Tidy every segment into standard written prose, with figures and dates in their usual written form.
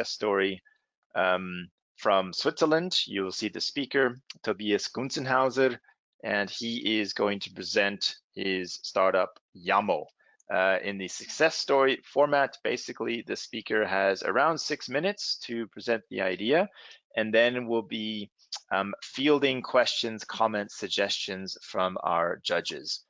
story from Switzerland. You'll see the speaker, Tobias Gunzenhauser, and he is going to present his startup, Yamo. In the success story format, basically, the speaker has around 6 minutes to present the idea, and then we'll be fielding questions, comments, suggestions from our judges.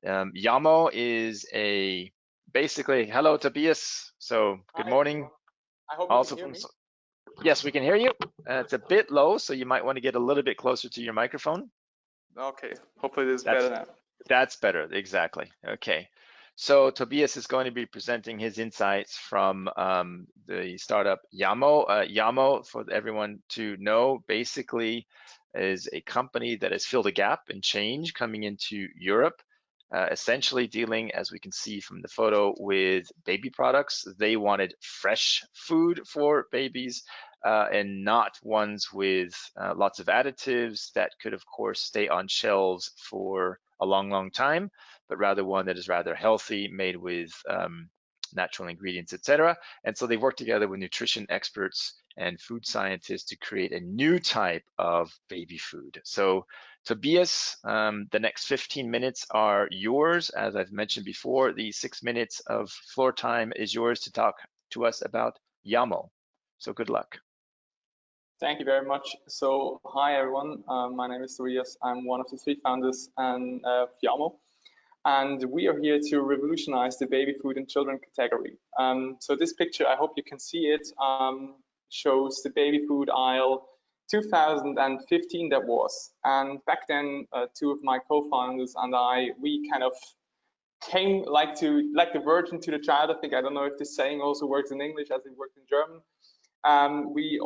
Yamo is basically, hello, Tobias. So good morning. I hope you can hear me. Yes, we can hear you. It's a bit low, so you might want to get a little bit closer to your microphone. Okay, hopefully this is better now. That's better, exactly. Okay, so Tobias is going to be presenting his insights from the startup Yamo. Yamo, for everyone to know, basically is a company that has filled a gap and change coming into Europe. Essentially dealing, as we can see from the photo, with baby products. They wanted fresh food for babies and not ones with lots of additives that could, of course, stay on shelves for a long, long time, but rather one that is rather healthy, made with natural ingredients, etc. And so they worked together with nutrition experts and food scientists to create a new type of baby food. So Tobias, the next 15 minutes are yours. As I've mentioned before, the 6 minutes of floor time is yours to talk to us about Yamo. So good luck. Thank you very much. So hi everyone, my name is Tobias. I'm one of the 3 founders of Yamo, and we are here to revolutionize the baby food and children category. So this picture, I hope you can see it, shows the baby food aisle 2015 that was. And back then, 2 of my co-founders and I, we kind of came like the virgin to the child. I don't know if this saying also works in English as it works in German. We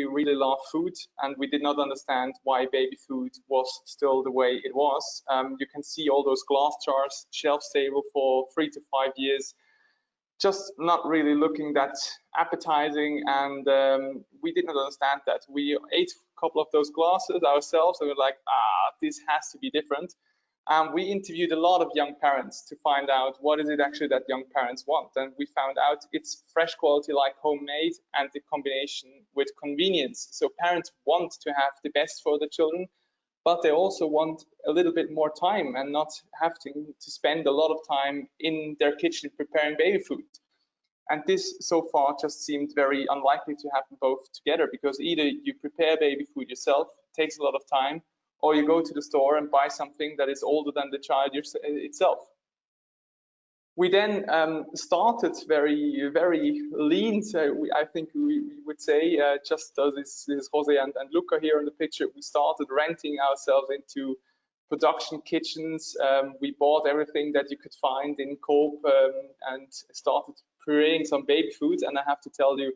really love food, and we did not understand why baby food was still the way it was. You can see all those glass jars, shelf stable for 3 to 5 years, just not really looking that appetizing, and we did not understand that. We ate a couple of those glasses ourselves, and we're like, this has to be different. We interviewed a lot of young parents to find out what is it actually that young parents want, and we found out it's fresh quality like homemade and the combination with convenience. So parents want to have the best for the children, but they also want a little bit more time and not having to spend a lot of time in their kitchen preparing baby food. And this so far just seemed very unlikely to happen both together, because either you prepare baby food yourself, it takes a lot of time, or you go to the store and buy something that is older than the child itself. We then started very, very lean. So I think we would say, just as this Jose and Luca here in the picture, we started renting ourselves into production kitchens. We bought everything that you could find in Coop and started creating some baby foods. And I have to tell you,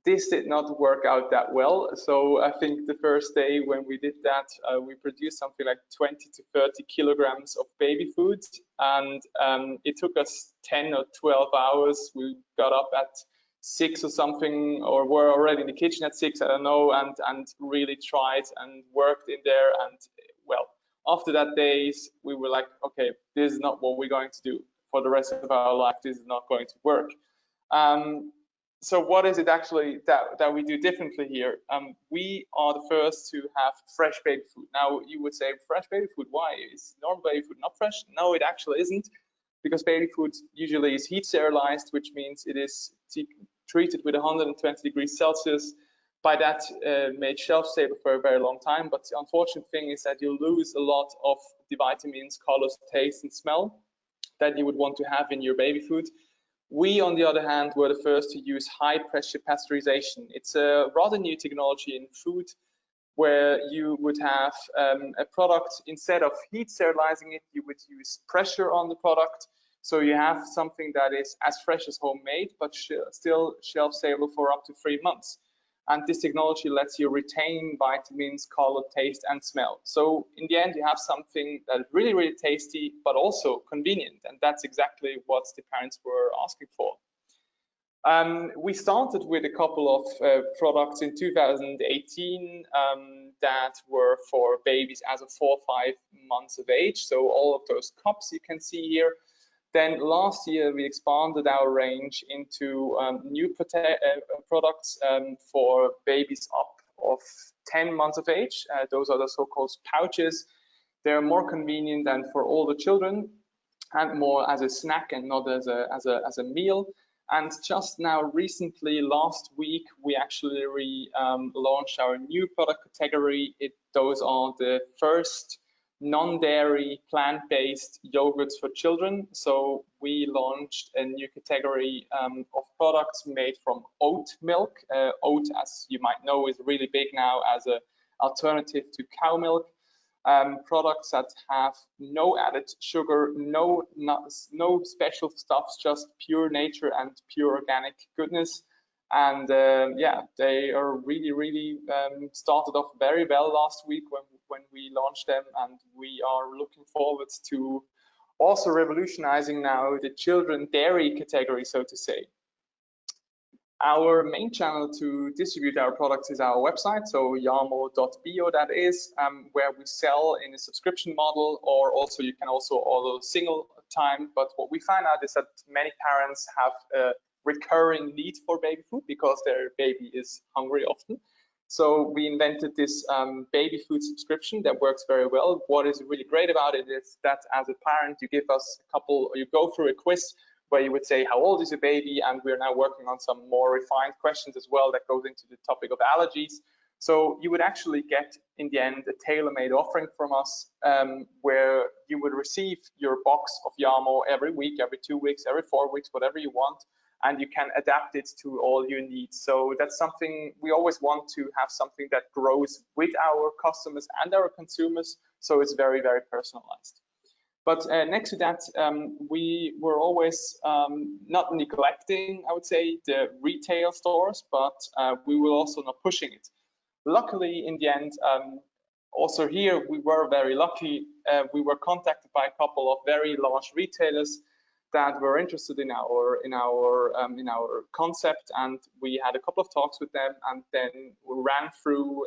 this did not work out that well. So I think the first day when we did that, we produced something like 20 to 30 kilograms of baby food. And it took us 10 or 12 hours. We got up at 6 or something, or were already in the kitchen at 6, I don't know, and really tried and worked in there. And well, after that days, we were like, okay, this is not what we're going to do for the rest of our life. This is not going to work. So what is it actually that we do differently here? We are the first to have fresh baby food. Now you would say, fresh baby food, why? Is normal baby food not fresh? No, it actually isn't, because baby food usually is heat sterilized, which means it is treated with 120 degrees Celsius. By that, made shelf stable for a very long time. But the unfortunate thing is that you lose a lot of the vitamins, colors, taste, and smell that you would want to have in your baby food. We, on the other hand, were the first to use high pressure pasteurization. It's a rather new technology in food, where you would have a product, instead of heat sterilizing it, you would use pressure on the product. So you have something that is as fresh as homemade, but still shelf stable for up to 3 months. And this technology lets you retain vitamins, color, taste, and smell. So in the end, you have something that is really, really tasty, but also convenient. And that's exactly what the parents were asking for. We started with a couple of products in 2018 that were for babies as of 4 or 5 months of age. So all of those cups you can see here. Then last year we expanded our range into new products for babies up of 10 months of age. Those are the so-called pouches. They're more convenient than for older children and more as a snack and not as a meal. And just now, recently, last week, we actually launched our new product category. Those are the first non-dairy, plant-based yogurts for children. So we launched a new category of products made from oat milk. Oat, as you might know, is really big now as an alternative to cow milk. Products that have no added sugar, no special stuffs, just pure nature and pure organic goodness. And yeah, they are really started off very well last week when we launched them, and we are looking forward to also revolutionizing now the children dairy category, so to say. Our main channel to distribute our products is our website, so yamo.bio, that is, where we sell in a subscription model, or also you can also order single time. But what we find out is that many parents have a recurring need for baby food because their baby is hungry often. So we invented this baby food subscription that works very well. What is really great about it is that as a parent, you give us you go through a quiz where you would say, how old is your baby? And we're now working on some more refined questions as well that goes into the topic of allergies. So you would actually get, in the end, a tailor-made offering from us where you would receive your box of Yamo every week, every 2 weeks, every 4 weeks, whatever you want, and you can adapt it to all your needs. So that's something we always want to have, something that grows with our customers and our consumers. So it's very personalized. But next to that, we were always not neglecting, I would say, the retail stores, but we were also not pushing it. Luckily, in the end, also here, we were very lucky. We were contacted by a couple of very large retailers that were interested in our concept, and we had a couple of talks with them, and then we ran through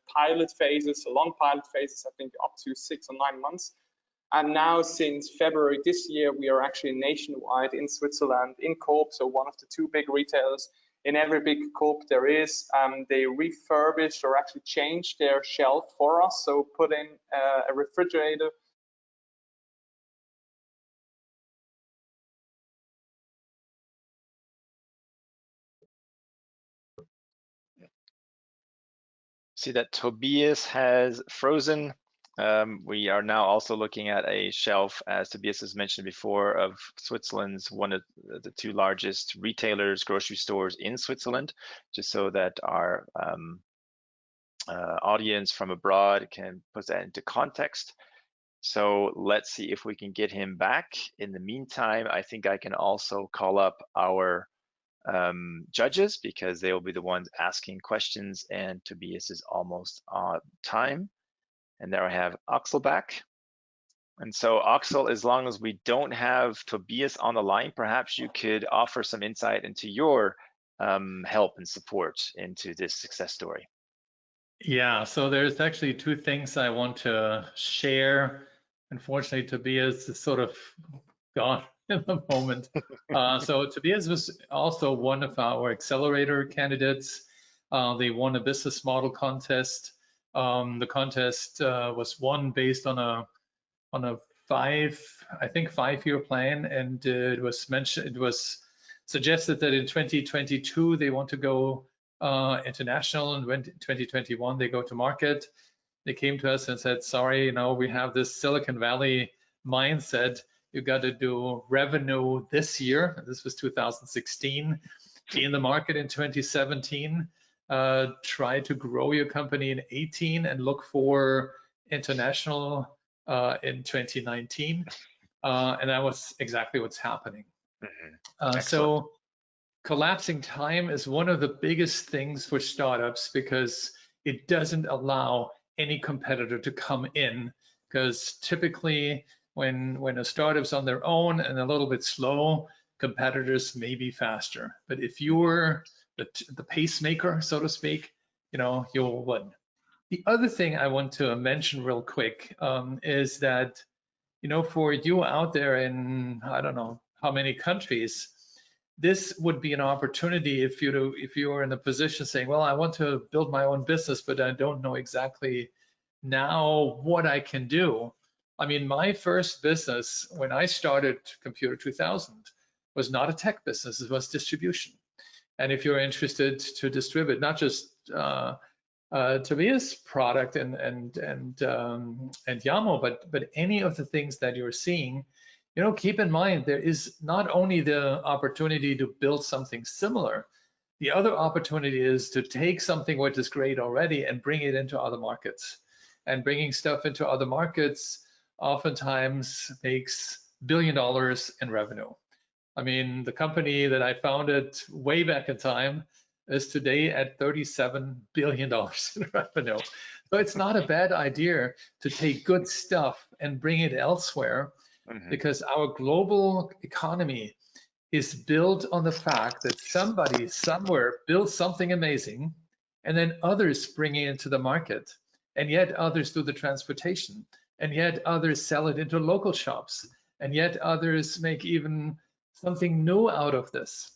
pilot phases, long pilot phases, I think up to 6 or 9 months. And now, since February this year, we are actually nationwide in Switzerland, in Coop, so one of the 2 big retailers. In every big Coop there is, they refurbished or actually changed their shelf for us, so put in a refrigerator. See that Tobias has frozen. We are now also looking at a shelf, as Tobias has mentioned before, of Switzerland's one of the 2 largest retailers, grocery stores in Switzerland, just so that our audience from abroad can put that into context. So let's see if we can get him back. In the meantime, I think I can also call up our judges, because they will be the ones asking questions, and Tobias is almost on time. And there I have Axel back. And so Axel, as long as we don't have Tobias on the line, perhaps you could offer some insight into your help and support into this success story. Yeah, so there's actually 2 things I want to share. Unfortunately, Tobias is sort of gone in the moment. So Tobias was also one of our accelerator candidates. They won a business model contest. The contest was won based on a 5-year plan, and it was suggested that in 2022 they want to go international, and when 2021 they go to market. They came to us and said, sorry, we have this Silicon Valley mindset. You got to do revenue this year. This was 2016. Be in the market in 2017. Try to grow your company in 18 and look for international in 2019. And that was exactly what's happening. So collapsing time is one of the biggest things for startups, because it doesn't allow any competitor to come in, because typically when a startup's on their own and a little bit slow, competitors may be faster. But if you're the pacemaker, so to speak, you'll win. The other thing I want to mention real quick is that for you out there in, I don't know how many countries, this would be an opportunity if you are in a position saying, well, I want to build my own business, but I don't know exactly now what I can do. I mean, my first business when I started Computer 2000 was not a tech business, it was distribution. And if you're interested to distribute not just Tobias product and Yamo, but any of the things that you're seeing, keep in mind there is not only the opportunity to build something similar, the other opportunity is to take something which is great already and bring it into other markets. And bringing stuff into other markets oftentimes makes $1 billion in revenue. I mean, the company that I founded way back in time is today at $37 billion in revenue. So it's not a bad idea to take good stuff and bring it elsewhere, because our global economy is built on the fact that somebody somewhere builds something amazing and then others bring it into the market, and yet others do the transportation, and yet others sell it into local shops, and yet others make even something new out of this.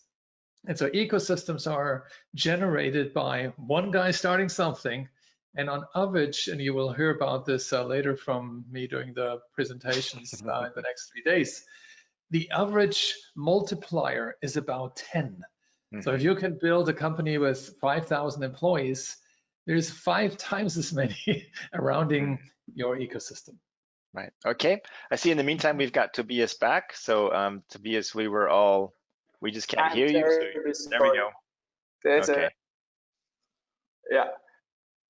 And so ecosystems are generated by one guy starting something, and on average, and you will hear about this later from me during the presentations in the next 3 days, the average multiplier is about 10. So if you can build a company with 5,000 employees, there's 5 times as many surrounding your ecosystem. Right. Okay. I see in the meantime, we've got Tobias back. So Tobias, we just can't hear you. So there we go. Okay. Yeah.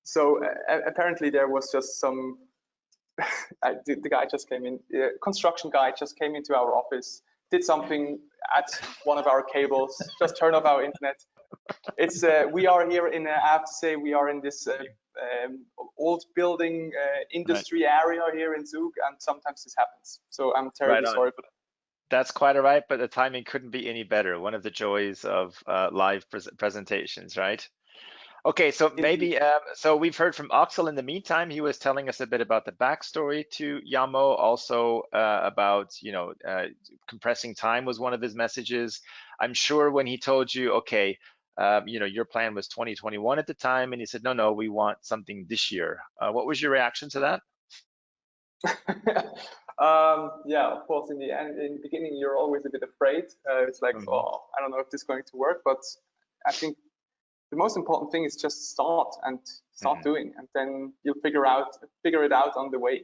So apparently there was just some, the guy just came in, construction guy just came into our office, did something at one of our cables, just turned off our internet. It's we are here in, I have to say, we are in this old building industry area here in Zug, and sometimes this happens. So I'm terribly sorry for that. That's quite all right, but the timing couldn't be any better. One of the joys of live presentations, right? Okay, so maybe, so we've heard from Axel in the meantime. He was telling us a bit about the backstory to Yamo, also about, compressing time was one of his messages. I'm sure when he told you, okay, your plan was 2021 at the time, and he said, no, we want something this year. What was your reaction to that? Yeah, of course, in the beginning, you're always a bit afraid. It's like, oh, I don't know if this is going to work, but I think the most important thing is just start doing, and then you'll figure it out on the way.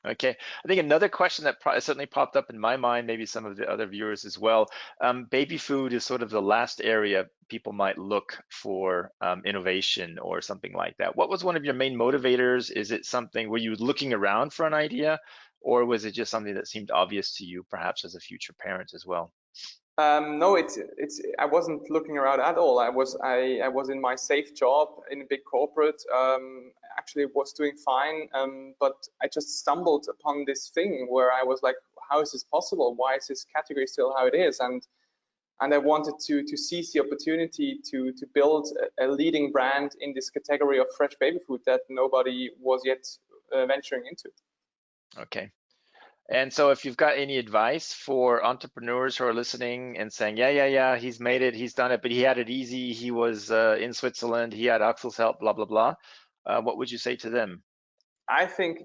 Okay, I think another question that certainly popped up in my mind, maybe some of the other viewers as well, baby food is sort of the last area people might look for innovation or something like that. What was one of your main motivators? Is it something, were you looking around for an idea, or was it just something that seemed obvious to you, perhaps as a future parent as well? No, I wasn't looking around at all. I was in my safe job in a big corporate. Actually was doing fine, but I just stumbled upon this thing where I was like, how is this possible? Why is this category still how it is? And I wanted to seize the opportunity to build a leading brand in this category of fresh baby food that nobody was yet venturing into. Okay. And so if you've got any advice for entrepreneurs who are listening and saying, yeah, he's made it, he's done it, but he had it easy, he was in Switzerland, he had Axel's help, blah, blah, blah, what would you say to them? I think,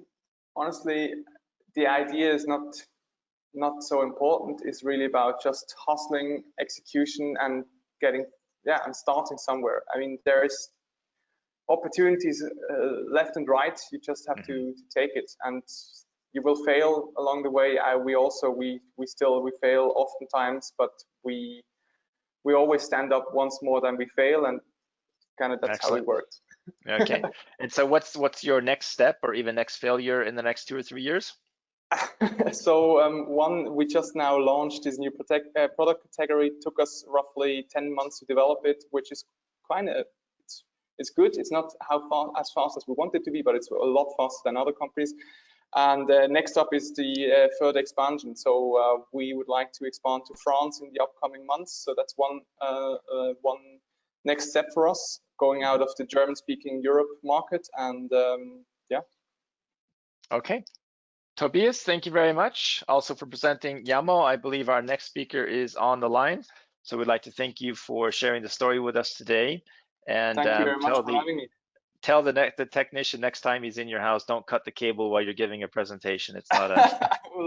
honestly, the idea is not so important. It's really about just hustling, execution, and and starting somewhere. I mean, there's opportunities left and right. You just have to take it, and you will fail along the way. We fail oftentimes, but we always stand up once more than we fail, and kind of that's Excellent. how it works. Okay. And so what's your next step or even next failure in the next 2 or 3 years? So we just now launched this new product category. It took us roughly 10 months to develop it, which is kind of, it's good. It's not as fast as we want it to be, but it's a lot faster than other companies. And next up is the further expansion. So we would like to expand to France in the upcoming months. So that's one next step for us, going out of the German-speaking Europe market. And yeah. Okay. Tobias, thank you very much also for presenting Yamo. I believe our next speaker is on the line. So we'd like to thank you for sharing the story with us today. And Thank you very much for having me. tell the technician next time he's in your house, don't cut the cable while you're giving a presentation. It's not a